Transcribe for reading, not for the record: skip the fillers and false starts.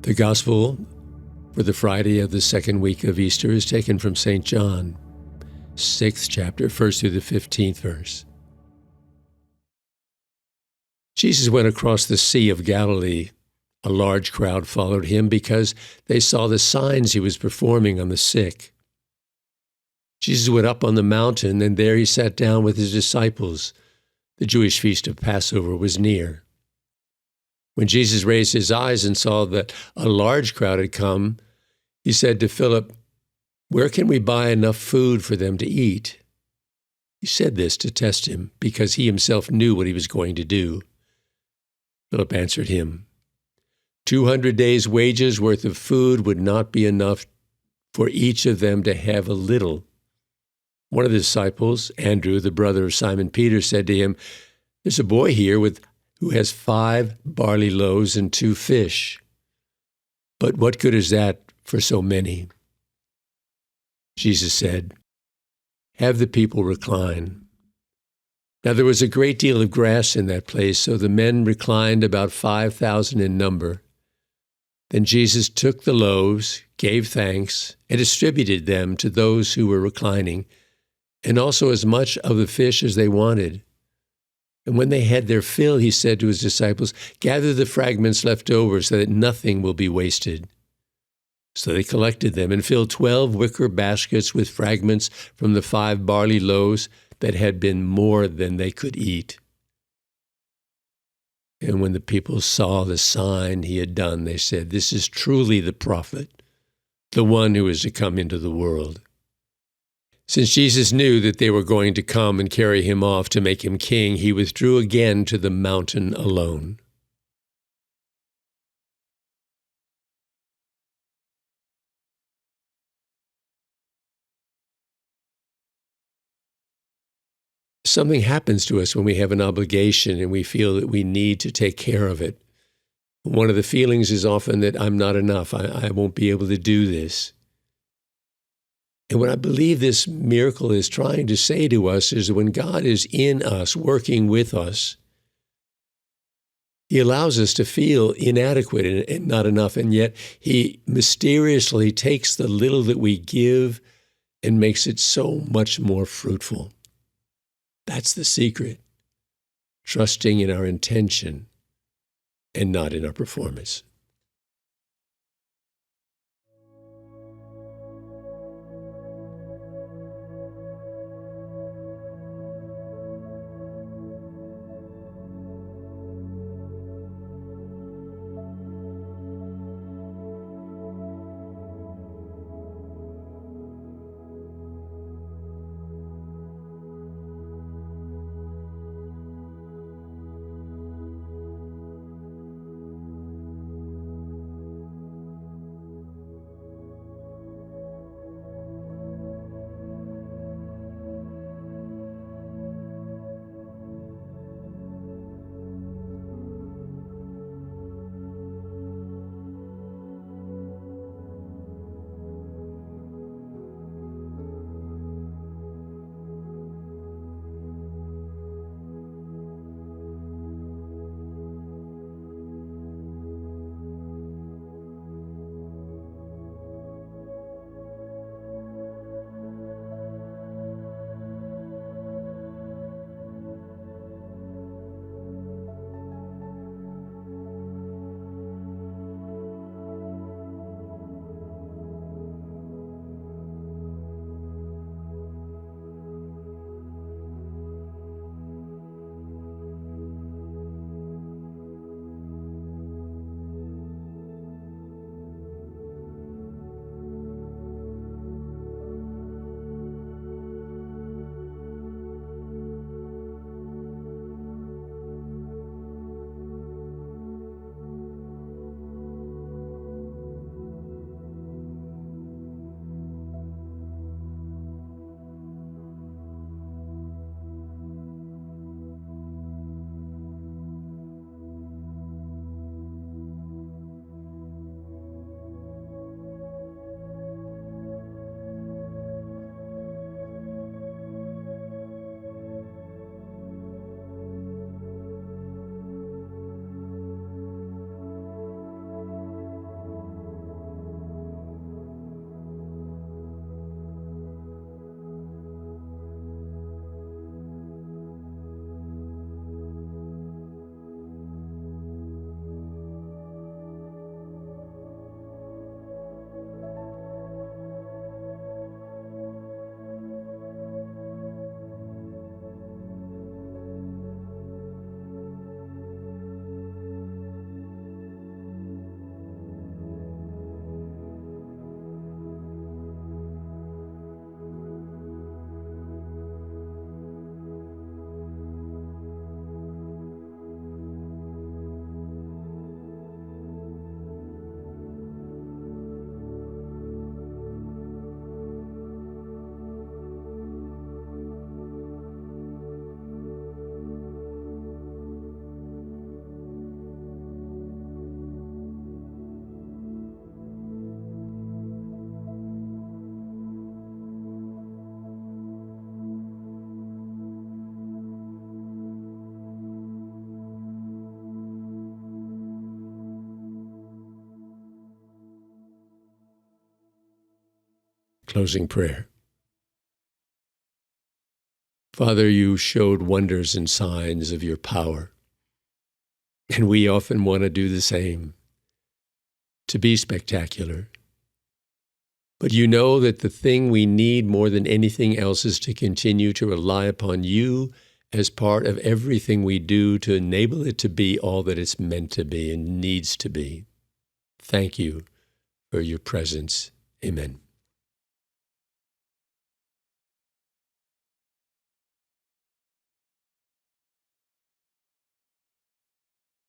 The Gospel for the Friday of the second week of Easter is taken from St. John, 6th chapter, 1st through the 15th verse. Jesus went across the Sea of Galilee. A large crowd followed him because they saw the signs he was performing on the sick. Jesus went up on the mountain, and there he sat down with his disciples. The Jewish feast of Passover was near. When Jesus raised his eyes and saw that a large crowd had come, he said to Philip, "Where can we buy enough food for them to eat?" He said this to test him, because he himself knew what he was going to do. Philip answered him, 200 days' wages worth of food would not be enough for each of them to have a little. One of the disciples, Andrew, the brother of Simon Peter, said to him, "There's a boy here who has 5 barley loaves and 2 fish. But what good is that for so many?" Jesus said, "Have the people recline." Now there was a great deal of grass in that place, so the men reclined, about 5,000 in number. Then Jesus took the loaves, gave thanks, and distributed them to those who were reclining, and also as much of the fish as they wanted. And when they had their fill, he said to his disciples, "Gather the fragments left over so that nothing will be wasted." So they collected them and filled 12 wicker baskets with fragments from the 5 barley loaves that had been more than they could eat. And when the people saw the sign he had done, they said, "This is truly the prophet, the one who is to come into the world." Since Jesus knew that they were going to come and carry him off to make him king, he withdrew again to the mountain alone. Something happens to us when we have an obligation and we feel that we need to take care of it. One of the feelings is often that I'm not enough. I won't be able to do this. And what I believe this miracle is trying to say to us is that when God is in us, working with us, he allows us to feel inadequate and not enough, and yet he mysteriously takes the little that we give and makes it so much more fruitful. That's the secret, trusting in our intention and not in our performance. Closing prayer. Father, you showed wonders and signs of your power, and we often want to do the same, to be spectacular. But you know that the thing we need more than anything else is to continue to rely upon you as part of everything we do to enable it to be all that it's meant to be and needs to be. Thank you for your presence. Amen.